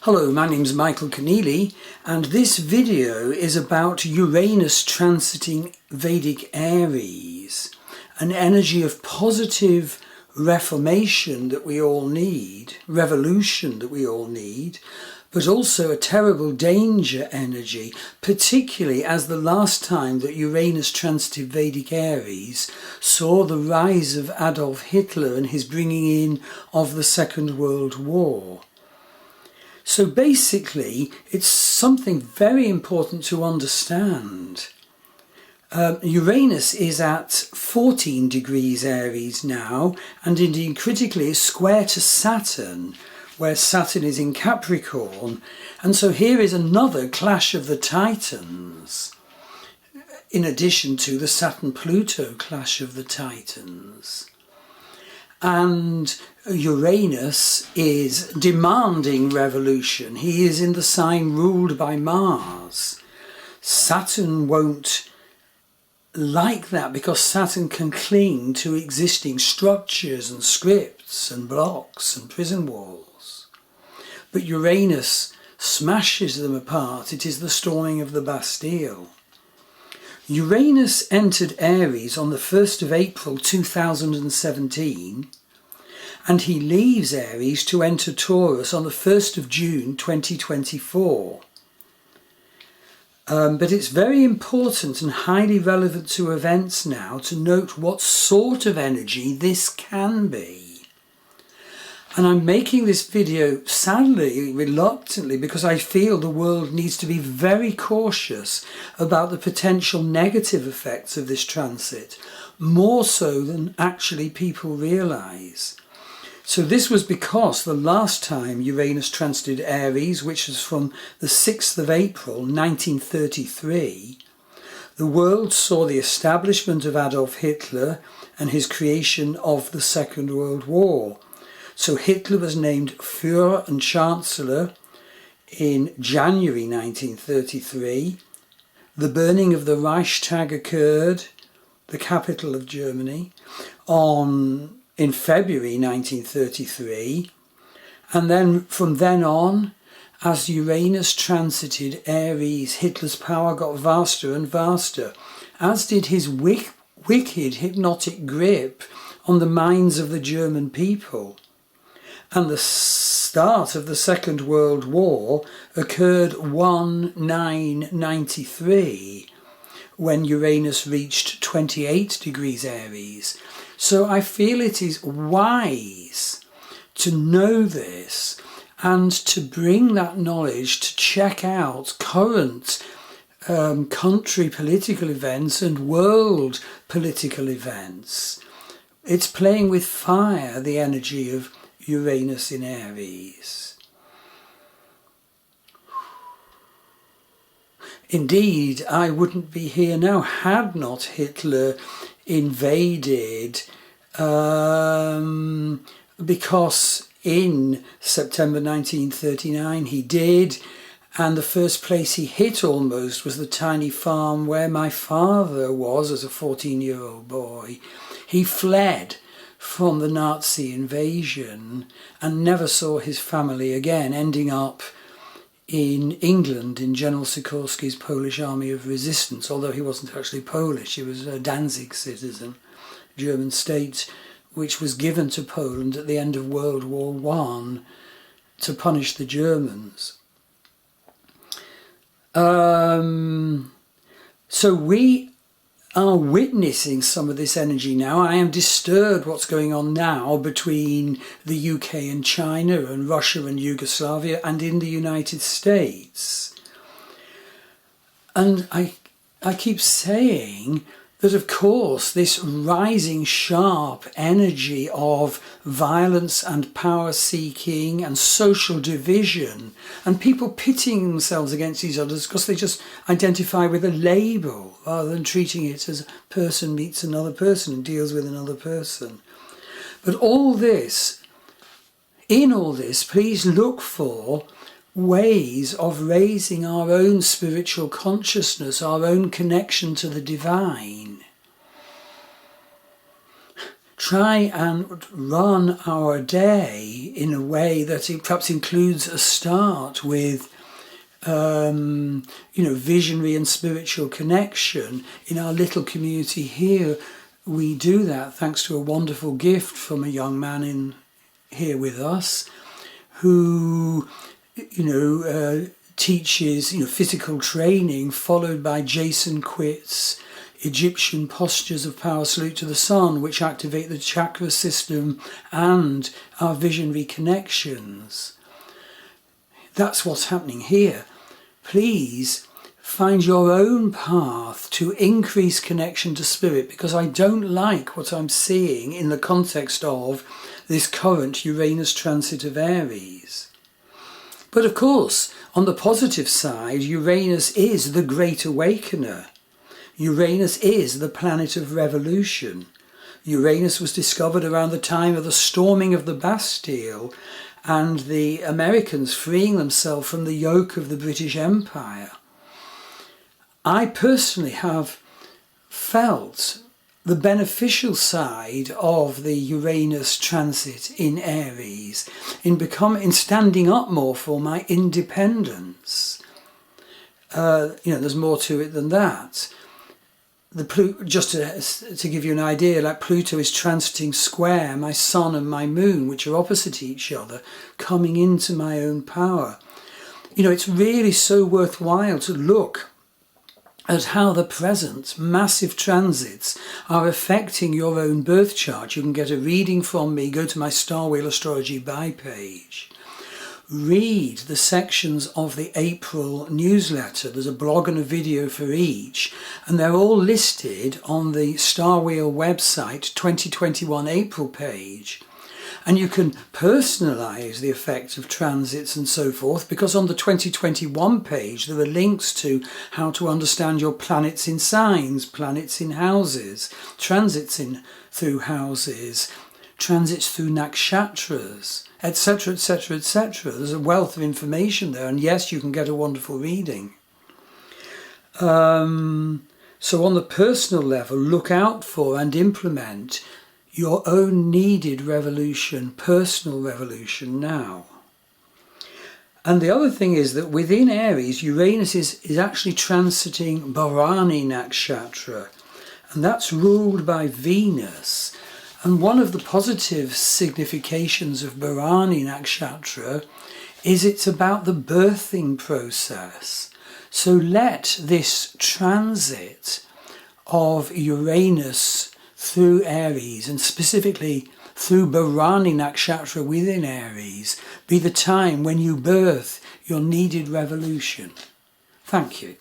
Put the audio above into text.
Hello, my name's Michael Conneely, and this video is about Uranus transiting Vedic Aries, an energy of positive reformation that we all need, revolution that we all need, but also a terrible danger energy, particularly as the last time that Uranus transited Vedic Aries saw the rise of Adolf Hitler and his bringing in of the Second World War. So basically, it's something very important to understand. Uranus is at 14 degrees Aries now, and indeed critically is square to Saturn, where Saturn is in Capricorn. And so here is another clash of the Titans, in addition to the Saturn-Pluto clash of the Titans. And Uranus is demanding revolution. He is in the sign ruled by Mars. Saturn won't like that because Saturn can cling to existing structures and scripts and blocks and prison walls. But Uranus smashes them apart. It is the storming of the Bastille. Uranus entered Aries on the 1st of April 2017, and he leaves Aries to enter Taurus on the 1st of June 2024. But it's very important and highly relevant to events now to note what sort of energy this can be. And I'm making this video, sadly, reluctantly, because I feel the world needs to be very cautious about the potential negative effects of this transit, more so than actually people realise. So this was because the last time Uranus transited Aries, which was from the 6th of April 1933, the world saw the establishment of Adolf Hitler and his creation of the Second World War. So Hitler was named Führer and Chancellor in January 1933. The burning of the Reichstag occurred, the capital of Germany, in February 1933. And then from then on, as Uranus transited Aries, Hitler's power got vaster and vaster, as did his wicked hypnotic grip on the minds of the German people. And the start of the Second World War occurred 1/9/93, when Uranus reached 28 degrees Aries. So I feel it is wise to know this and to bring that knowledge to check out current country political events and world political events. It's playing with fire, the energy of Uranus in Aries. Indeed, I wouldn't be here now had not Hitler invaded, because in September 1939 he did, and the first place he hit almost was the tiny farm where my father was as a 14-year-old boy. He fled from the Nazi invasion and never saw his family again, ending up in England in General Sikorski's Polish Army of Resistance, although he wasn't actually Polish, he was a Danzig citizen, German state, which was given to Poland at the end of World War I to punish the Germans. So we are witnessing some of this energy now. I am disturbed what's going on now between the UK and China and Russia and Yugoslavia and in the United States. And I keep saying that, of course, this rising sharp energy of violence and power seeking and social division and people pitting themselves against each other because they just identify with a label rather than treating it as a person meets another person and deals with another person. But in all this, please look for ways of raising our own spiritual consciousness, our own connection to the divine. try and run our day in a way that it perhaps includes a start with visionary and spiritual connection. In our little community here, we do that thanks to a wonderful gift from a young man in here with us who, teaches, physical training, followed by Jason Quitt's Egyptian postures of power salute to the sun, which activate the chakra system and our visionary connections. That's what's happening here. Please find your own path to increase connection to spirit, because I don't like what I'm seeing in the context of this current Uranus transit of Aries. But of course, on the positive side, Uranus is the great awakener. Uranus is the planet of revolution. Uranus was discovered around the time of the storming of the Bastille and the Americans freeing themselves from the yoke of the British Empire. I personally have felt the beneficial side of the Uranus transit in Aries in standing up more for my independence. There's more to it than that. Just to give you an idea, like Pluto is transiting square my sun and my moon, which are opposite each other, coming into my own power. It's really so worthwhile to look at how the present massive transits are affecting your own birth chart. You can get a reading from me. Go to my Star Wheel Astrology Buy page. Read the sections of the April newsletter. There's a blog and a video for each, and they're all listed on the Star Wheel website 2021 April page. And you can personalise the effects of transits and so forth, because on the 2021 page there are links to how to understand your planets in signs, planets in houses, transits through houses, transits through Nakshatras, etc, etc, etc. There's a wealth of information there, and yes, you can get a wonderful reading. So on the personal level, look out for and implement your own needed revolution, personal revolution now. And the other thing is that within Aries, Uranus is actually transiting Bharani Nakshatra, and that's ruled by Venus. And one of the positive significations of Bharani Nakshatra is it's about the birthing process. So let this transit of Uranus through Aries, and specifically through Bharani Nakshatra within Aries, be the time when you birth your needed revolution. Thank you.